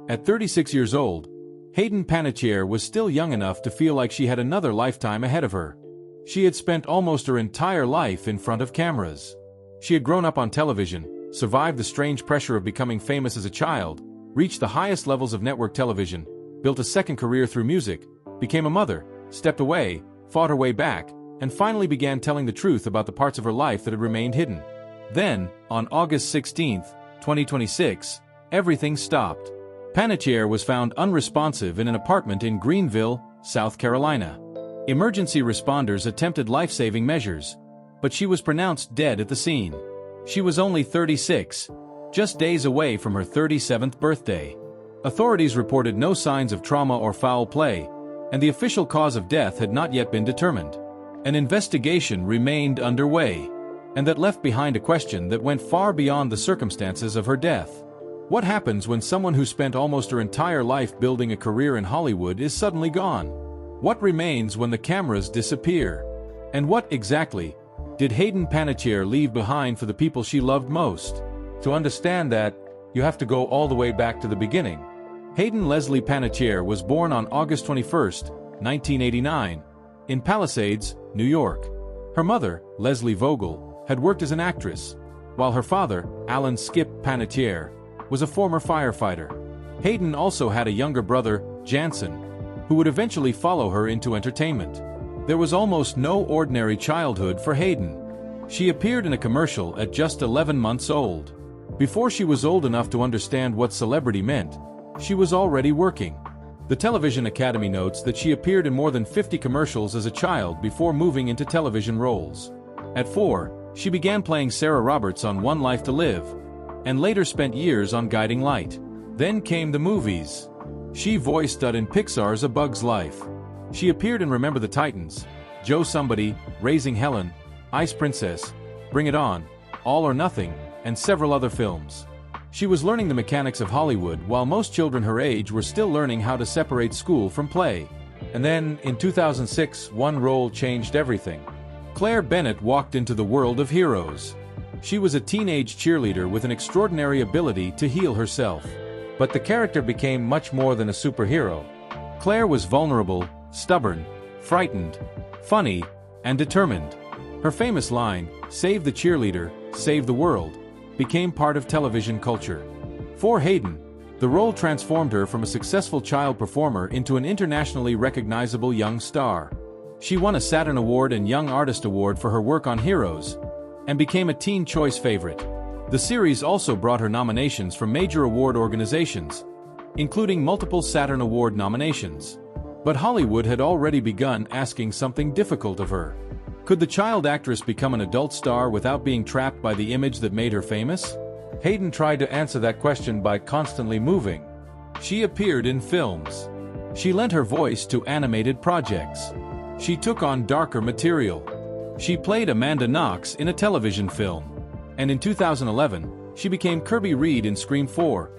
At 36 years old, Hayden Panettiere was still young enough to feel like she had another lifetime ahead of her. She had spent almost her entire life in front of cameras. She had grown up on television, survived the strange pressure of becoming famous as a child, reached the highest levels of network television, built a second career through music, became a mother, stepped away, fought her way back, and finally began telling the truth about the parts of her life that had remained hidden. Then, on August 16, 2026, everything stopped. Panettiere was found unresponsive in an apartment in Greenville, South Carolina. Emergency responders attempted life-saving measures, but she was pronounced dead at the scene. She was only 36, just days away from her 37th birthday. Authorities reported no signs of trauma or foul play, and the official cause of death had not yet been determined. An investigation remained underway, and that left behind a question that went far beyond the circumstances of her death. What happens when someone who spent almost her entire life building a career in Hollywood is suddenly gone? What remains when the cameras disappear? And what, exactly, did Hayden Panettiere leave behind for the people she loved most? To understand that, you have to go all the way back to the beginning. Hayden Leslie Panettiere was born on August 21, 1989, in Palisades, New York. Her mother, Leslie Vogel, had worked as an actress, while her father, Alan Skip Panettiere, was a former firefighter. Hayden also had a younger brother, Jansen, who would eventually follow her into entertainment. There was almost no ordinary childhood for Hayden. She appeared in a commercial at just 11 months old. Before she was old enough to understand what celebrity meant, she was already working. The Television Academy notes that she appeared in more than 50 commercials as a child before moving into television roles. At 4, she began playing Sarah Roberts on One Life to Live, and later spent years on Guiding Light. Then came the movies. She voiced Dot in Pixar's A Bug's Life. She appeared in Remember the Titans, Joe Somebody, Raising Helen, Ice Princess, Bring It On, All or Nothing, and several other films. She was learning the mechanics of Hollywood while most children her age were still learning how to separate school from play. And then, in 2006, one role changed everything. Claire Bennett walked into the world of Heroes. She was a teenage cheerleader with an extraordinary ability to heal herself. But the character became much more than a superhero. Claire was vulnerable, stubborn, frightened, funny, and determined. Her famous line, "Save the cheerleader, save the world," became part of television culture. For Hayden, the role transformed her from a successful child performer into an internationally recognizable young star. She won a Saturn Award and Young Artist Award for her work on Heroes, and became a Teen Choice favorite. The series also brought her nominations from major award organizations, including multiple Saturn Award nominations. But Hollywood had already begun asking something difficult of her. Could the child actress become an adult star without being trapped by the image that made her famous? Hayden tried to answer that question by constantly moving. She appeared in films. She lent her voice to animated projects. She took on darker material. She played Amanda Knox in a television film. And in 2011, she became Kirby Reed in Scream 4,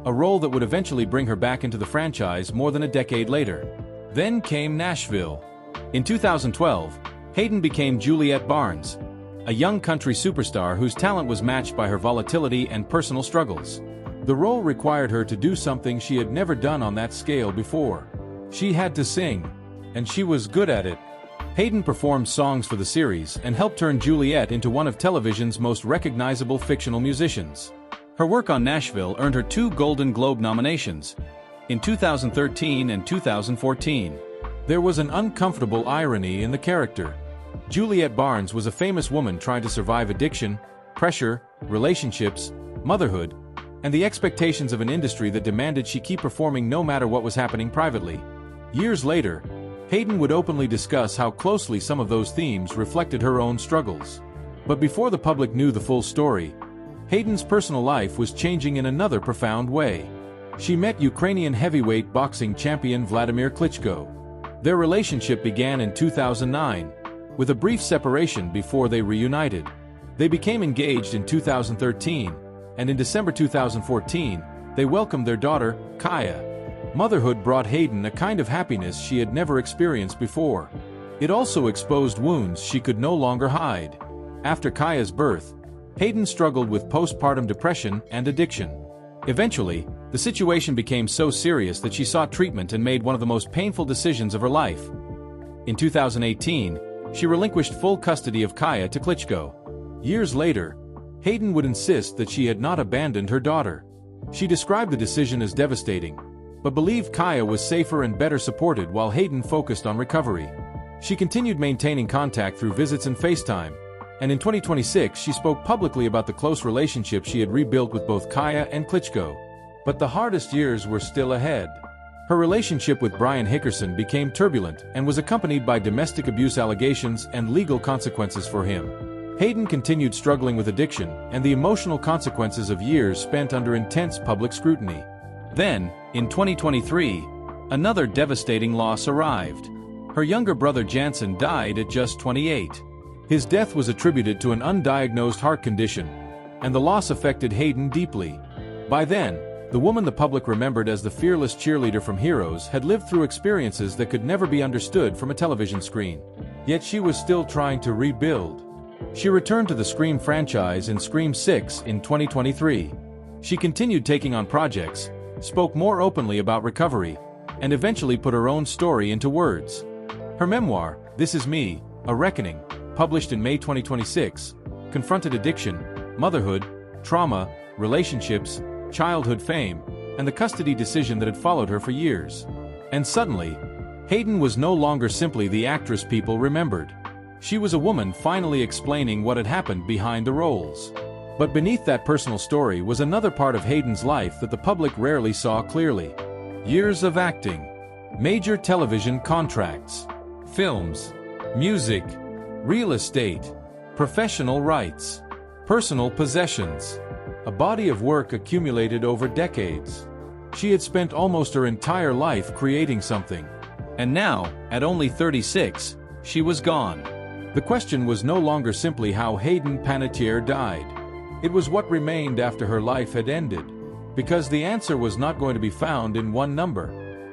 a role that would eventually bring her back into the franchise more than a decade later. Then came Nashville. In 2012, Hayden became Juliette Barnes, a young country superstar whose talent was matched by her volatility and personal struggles. The role required her to do something she had never done on that scale before. She had to sing, and she was good at it. Hayden performed songs for the series and helped turn Juliette into one of television's most recognizable fictional musicians. Her work on Nashville earned her 2 Golden Globe nominations, in 2013 and 2014. There was an uncomfortable irony in the character. Juliette Barnes was a famous woman trying to survive addiction, pressure, relationships, motherhood, and the expectations of an industry that demanded she keep performing no matter what was happening privately. Years later, Hayden would openly discuss how closely some of those themes reflected her own struggles. But before the public knew the full story, Hayden's personal life was changing in another profound way. She met Ukrainian heavyweight boxing champion Wladimir Klitschko. Their relationship began in 2009, with a brief separation before they reunited. They became engaged in 2013, and in December 2014, they welcomed their daughter, Kaya. Motherhood brought Hayden a kind of happiness she had never experienced before. It also exposed wounds she could no longer hide. After Kaya's birth, Hayden struggled with postpartum depression and addiction. Eventually, The situation became so serious that she sought treatment and made one of the most painful decisions of her life. In 2018, she relinquished full custody of Kaya to Klitschko. Years later, Hayden would insist that she had not abandoned her daughter. She described the decision as devastating, but believed Kaya was safer and better supported while Hayden focused on recovery. She continued maintaining contact through visits and FaceTime, and in 2026 she spoke publicly about the close relationship she had rebuilt with both Kaya and Klitschko. But the hardest years were still ahead. Her relationship with Brian Hickerson became turbulent and was accompanied by domestic abuse allegations and legal consequences for him. Hayden continued struggling with addiction and the emotional consequences of years spent under intense public scrutiny. Then, in 2023, another devastating loss arrived. Her younger brother Jansen died at just 28. His death was attributed to an undiagnosed heart condition, and the loss affected Hayden deeply. By then, the woman the public remembered as the fearless cheerleader from Heroes had lived through experiences that could never be understood from a television screen. Yet she was still trying to rebuild. She returned to the Scream franchise in Scream 6 in 2023. She continued taking on projects, spoke more openly about recovery, and eventually put her own story into words. Her memoir, This Is Me, A Reckoning, published in May 2026, confronted addiction, motherhood, trauma, relationships, childhood fame, and the custody decision that had followed her for years. And suddenly, Hayden was no longer simply the actress people remembered. She was a woman finally explaining what had happened behind the roles. But beneath that personal story was another part of Hayden's life that the public rarely saw clearly. Years of acting, major television contracts, films, music, real estate, professional rights, personal possessions. A body of work accumulated over decades. She had spent almost her entire life creating something. And now, at only 36, she was gone. The question was no longer simply how Hayden Panettiere died. It was what remained after her life had ended. Because the answer was not going to be found in one number.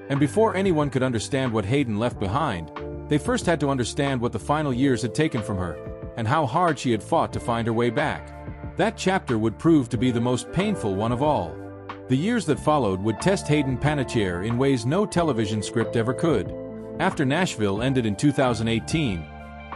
And before anyone could understand what Hayden left behind, they first had to understand what the final years had taken from her, and how hard she had fought to find her way back. That chapter would prove to be the most painful one of all. The years that followed would test Hayden Panettiere in ways no television script ever could. After Nashville ended in 2018,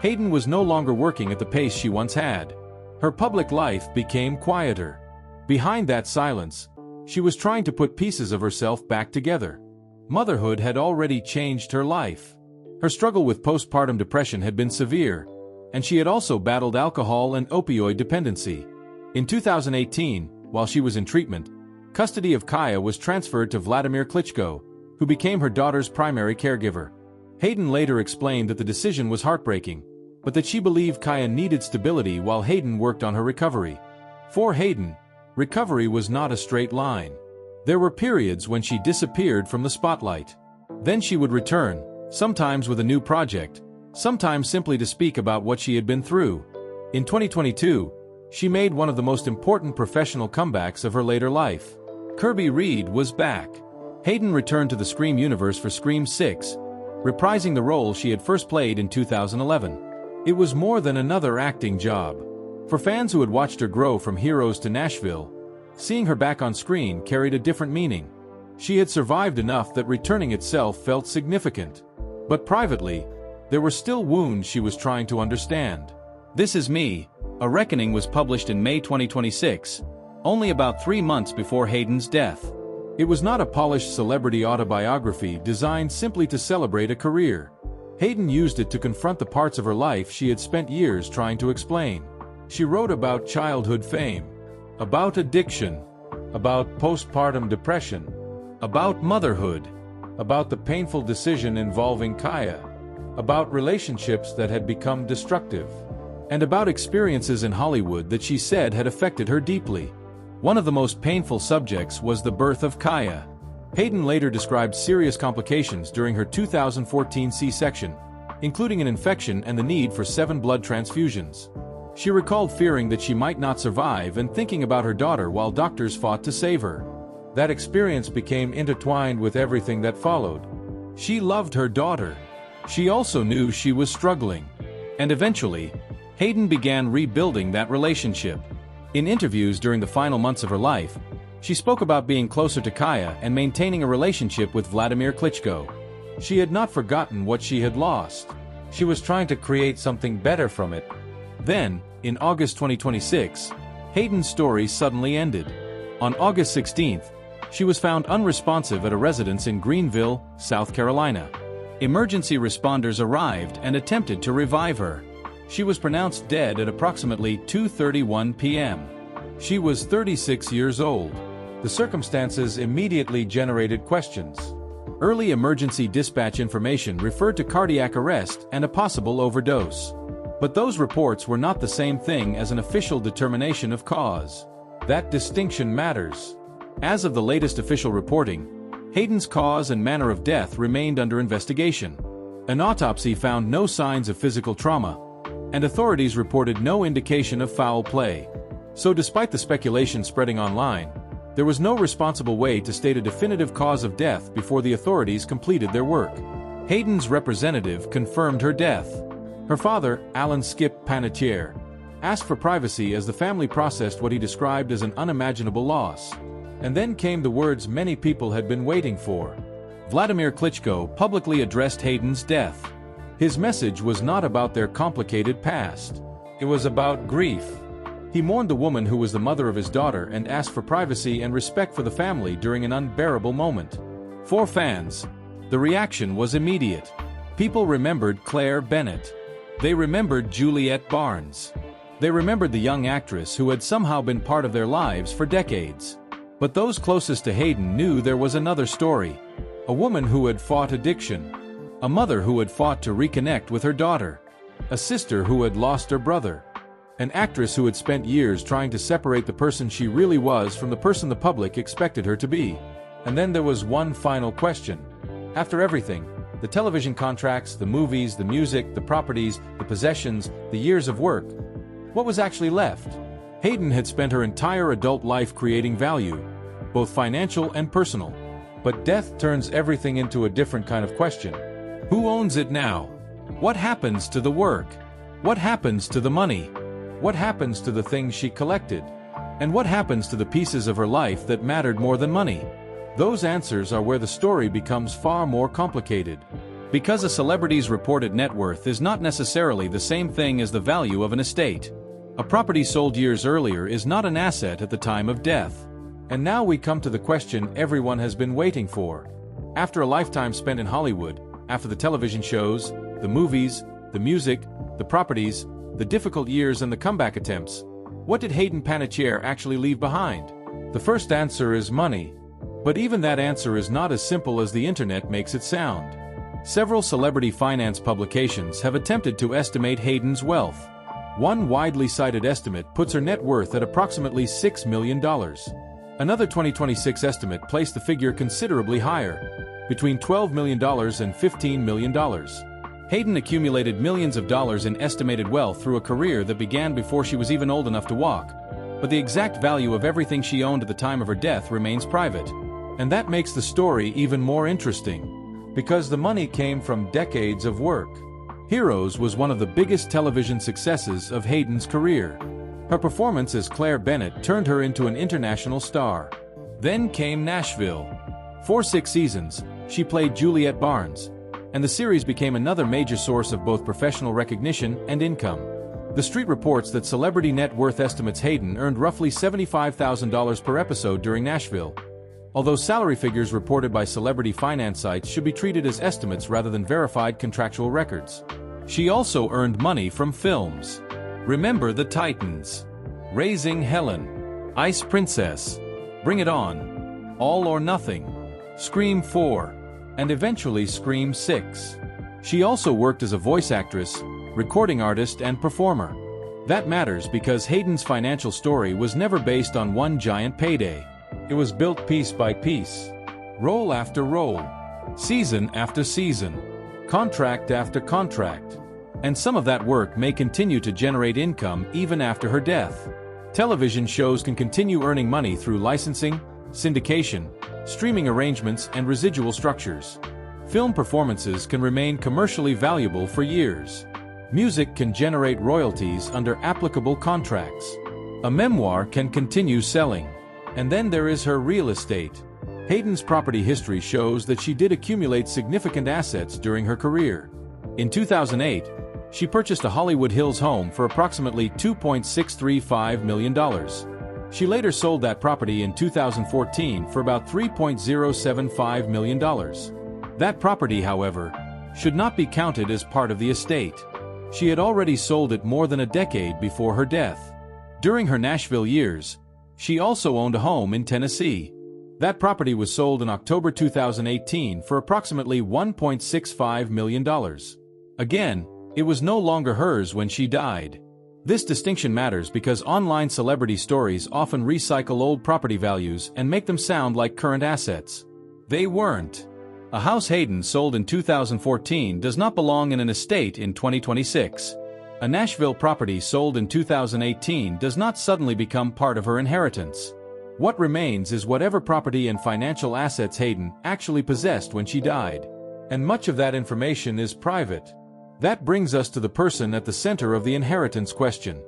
Hayden was no longer working at the pace she once had. Her public life became quieter. Behind that silence, she was trying to put pieces of herself back together. Motherhood had already changed her life. Her struggle with postpartum depression had been severe, and she had also battled alcohol and opioid dependency. In 2018, while she was in treatment, custody of Kaya was transferred to Wladimir Klitschko, who became her daughter's primary caregiver. Hayden later explained that the decision was heartbreaking, but that she believed Kaya needed stability while Hayden worked on her recovery. For Hayden, recovery was not a straight line. There were periods when she disappeared from the spotlight. Then she would return, sometimes with a new project, sometimes simply to speak about what she had been through. In 2022, she made one of the most important professional comebacks of her later life. Kirby Reed was back. Hayden returned to the Scream universe for Scream 6, reprising the role she had first played in 2011. It was more than another acting job. For fans who had watched her grow from Heroes to Nashville, seeing her back on screen carried a different meaning. She had survived enough that returning itself felt significant. But privately, there were still wounds she was trying to understand. This Is Me, A Reckoning was published in May 2026, only about 3 months before Hayden's death. It was not a polished celebrity autobiography designed simply to celebrate a career. Hayden used it to confront the parts of her life she had spent years trying to explain. She wrote about childhood fame, about addiction, about postpartum depression, about motherhood, about the painful decision involving Kaya, about relationships that had become destructive, and about experiences in Hollywood that she said had affected her deeply. One of the most painful subjects was the birth of Kaya. Hayden later described serious complications during her 2014 C-section, including an infection and the need for 7 blood transfusions. She recalled fearing that she might not survive and thinking about her daughter while doctors fought to save her. That experience became intertwined with everything that followed. She loved her daughter. She also knew she was struggling. And eventually, Hayden began rebuilding that relationship. In interviews during the final months of her life, She spoke about being closer to Kaya and maintaining a relationship with Wladimir Klitschko. She had not forgotten what she had lost. She was trying to create something better from it. Then, in August 2026, Hayden's story suddenly ended. On August 16th, she was found unresponsive at a residence in Greenville, South Carolina. Emergency responders arrived and attempted to revive her. She was pronounced dead at approximately 2:31 p.m. She was 36 years old. The circumstances immediately generated questions. Early emergency dispatch information referred to cardiac arrest and a possible overdose. But those reports were not the same thing as an official determination of cause. That distinction matters. As of the latest official reporting, Hayden's cause and manner of death remained under investigation. An autopsy found no signs of physical trauma, and authorities reported no indication of foul play. So despite the speculation spreading online, there was no responsible way to state a definitive cause of death before the authorities completed their work. Hayden's representative confirmed her death. Her father, Alan Skip Panettiere, asked for privacy as the family processed what he described as an unimaginable loss. And then came the words many people had been waiting for. Wladimir Klitschko publicly addressed Hayden's death. His message was not about their complicated past. It was about grief. He mourned the woman who was the mother of his daughter and asked for privacy and respect for the family during an unbearable moment. For fans, the reaction was immediate. People remembered Claire Bennett. They remembered Juliet Barnes. They remembered the young actress who had somehow been part of their lives for decades. But those closest to Hayden knew there was another story. A woman who had fought addiction. A mother who had fought to reconnect with her daughter. A sister who had lost her brother. An actress who had spent years trying to separate the person she really was from the person the public expected her to be. And then there was one final question. After everything, the television contracts, the movies, the music, the properties, the possessions, the years of work, what was actually left? Hayden had spent her entire adult life creating value, both financial and personal. But death turns everything into a different kind of question. Who owns it now? What happens to the work? What happens to the money? What happens to the things she collected? And what happens to the pieces of her life that mattered more than money? Those answers are where the story becomes far more complicated. Because a celebrity's reported net worth is not necessarily the same thing as the value of an estate. A property sold years earlier is not an asset at the time of death. And now we come to the question everyone has been waiting for. After a lifetime spent in Hollywood, after the television shows, the movies, the music, the properties, the difficult years and the comeback attempts, what did Hayden Panettiere actually leave behind? The first answer is money. But even that answer is not as simple as the internet makes it sound. Several celebrity finance publications have attempted to estimate Hayden's wealth. One widely cited estimate puts her net worth at approximately $6 million. Another 2026 estimate placed the figure considerably higher, between $12 million and $15 million. Hayden accumulated millions of dollars in estimated wealth through a career that began before she was even old enough to walk. But the exact value of everything she owned at the time of her death remains private. And that makes the story even more interesting, because the money came from decades of work. Heroes was one of the biggest television successes of Hayden's career. Her performance as Claire Bennett turned her into an international star. Then came Nashville. For 6 seasons, she played Juliet Barnes, and the series became another major source of both professional recognition and income. The Street reports that celebrity net worth estimates Hayden earned roughly $75,000 per episode during Nashville. Although salary figures reported by celebrity finance sites should be treated as estimates rather than verified contractual records. She also earned money from films. Remember the Titans, Raising Helen, Ice Princess, Bring It On, All or Nothing, Scream 4, and eventually Scream 6. She also worked as a voice actress, recording artist and performer. That matters because Hayden's financial story was never based on one giant payday. It was built piece by piece, role after role, season after season, contract after contract. And some of that work may continue to generate income even after her death. Television shows can continue earning money through licensing, syndication, streaming arrangements, and residual structures. Film performances can remain commercially valuable for years. Music can generate royalties under applicable contracts. A memoir can continue selling. And then there is her real estate. Hayden's property history shows that she did accumulate significant assets during her career. In 2008, she purchased a Hollywood Hills home for approximately $2.635 million. She later sold that property in 2014 for about $3.075 million. That property, however, should not be counted as part of the estate. She had already sold it more than a decade before her death. During her Nashville years, she also owned a home in Tennessee. That property was sold in October 2018 for approximately $1.65 million. Again, it was no longer hers when she died. This distinction matters because online celebrity stories often recycle old property values and make them sound like current assets. They weren't. A house Hayden sold in 2014 does not belong in an estate in 2026. A Nashville property sold in 2018 does not suddenly become part of her inheritance. What remains is whatever property and financial assets Hayden actually possessed when she died. And much of that information is private. That brings us to the person at the center of the inheritance question.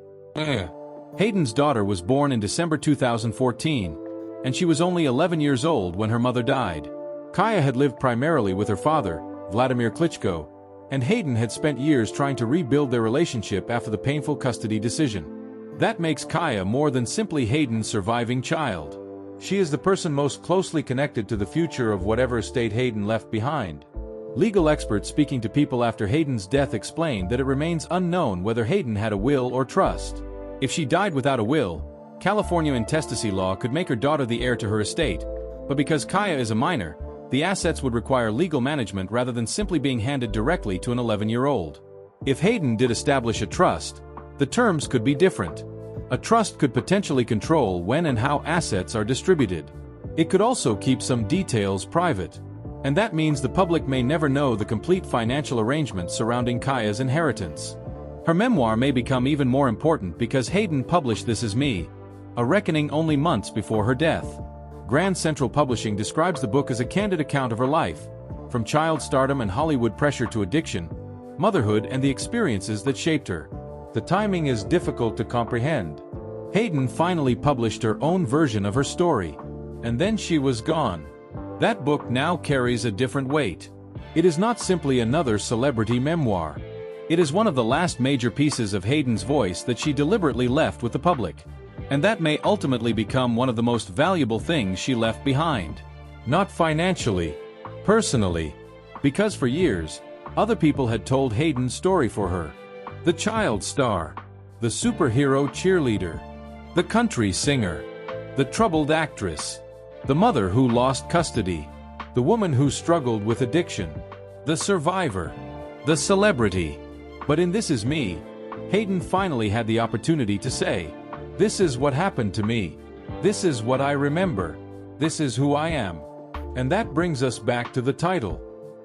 Hayden's daughter was born in December 2014, and she was only 11 years old when her mother died. Kaya had lived primarily with her father, Wladimir Klitschko, and Hayden had spent years trying to rebuild their relationship after the painful custody decision. That makes Kaya more than simply Hayden's surviving child. She is the person most closely connected to the future of whatever estate Hayden left behind. Legal experts speaking to People after Hayden's death explained that it remains unknown whether Hayden had a will or trust. If she died without a will, California intestacy law could make her daughter the heir to her estate, but because Kaya is a minor, the assets would require legal management rather than simply being handed directly to an 11-year-old. If Hayden did establish a trust, the terms could be different. A trust could potentially control when and how assets are distributed. It could also keep some details private. And that means the public may never know the complete financial arrangements surrounding Kaya's inheritance. Her memoir may become even more important because Hayden published This Is Me, a reckoning only months before her death. Grand Central Publishing describes the book as a candid account of her life, from child stardom and Hollywood pressure to addiction, motherhood, and the experiences that shaped her. The timing is difficult to comprehend. Hayden finally published her own version of her story, and then she was gone. That book now carries a different weight. It is not simply another celebrity memoir. It is one of the last major pieces of Hayden's voice that she deliberately left with the public. And that may ultimately become one of the most valuable things she left behind. Not financially, personally, because for years, other people had told Hayden's story for her. The child star, the superhero cheerleader, the country singer, the troubled actress, the mother who lost custody, the woman who struggled with addiction, the survivor, the celebrity. But in This Is Me, Hayden finally had the opportunity to say, "This is what happened to me. This is what I remember. This is who I am." And that brings us back to the title.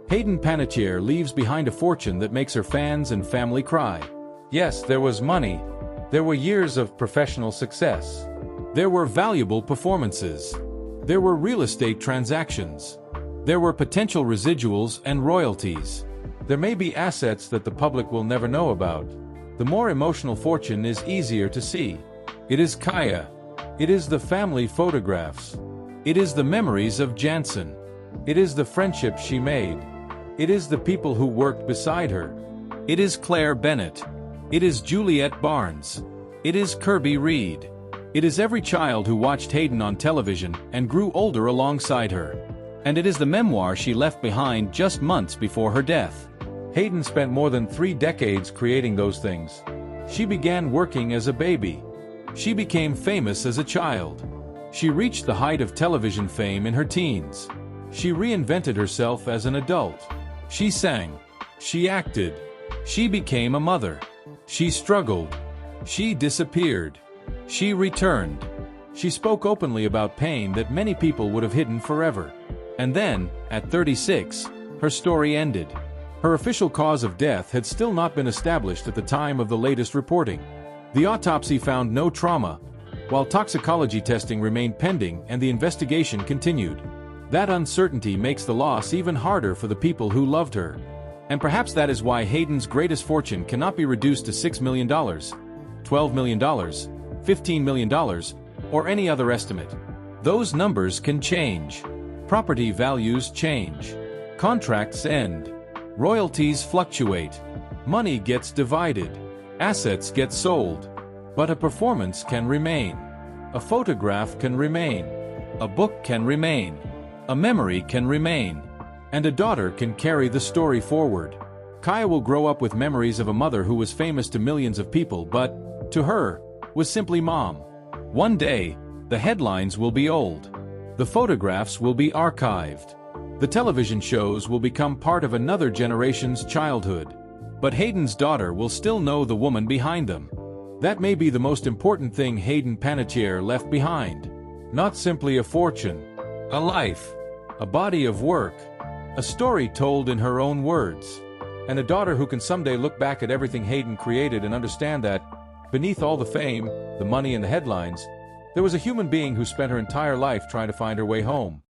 Hayden Panettiere leaves behind a fortune that makes her fans and family cry. Yes, there was money. There were years of professional success. There were valuable performances. There were real estate transactions. There were potential residuals and royalties. There may be assets that the public will never know about. The more emotional fortune is easier to see. It is Kaya. It is the family photographs. It is the memories of Jansen. It is the friendships she made. It is the people who worked beside her. It is Claire Bennett. It is Juliette Barnes. It is Kirby Reed. It is every child who watched Hayden on television and grew older alongside her. And it is the memoir she left behind just months before her death. Hayden spent more than 3 decades creating those things. She began working as a baby. She became famous as a child. She reached the height of television fame in her teens. She reinvented herself as an adult. She sang. She acted. She became a mother. She struggled. She disappeared. She returned. She spoke openly about pain that many people would have hidden forever. And then, at 36, her story ended. Her official cause of death had still not been established at the time of the latest reporting. The autopsy found no trauma, while toxicology testing remained pending and the investigation continued. That uncertainty makes the loss even harder for the people who loved her. And perhaps that is why Hayden's greatest fortune cannot be reduced to $6 million, $12 million, $15 million, or any other estimate. Those numbers can change. Property values change. Contracts end. Royalties fluctuate. Money gets divided. Assets get sold. But a performance can remain. A photograph can remain. A book can remain. A memory can remain. And a daughter can carry the story forward. Kaya will grow up with memories of a mother who was famous to millions of people, but, to her, was simply mom. One day, the headlines will be old. The photographs will be archived. The television shows will become part of another generation's childhood. But Hayden's daughter will still know the woman behind them. That may be the most important thing Hayden Panettiere left behind. Not simply a fortune. A life. A body of work. A story told in her own words. And a daughter who can someday look back at everything Hayden created and understand that, beneath all the fame, the money and the headlines, there was a human being who spent her entire life trying to find her way home.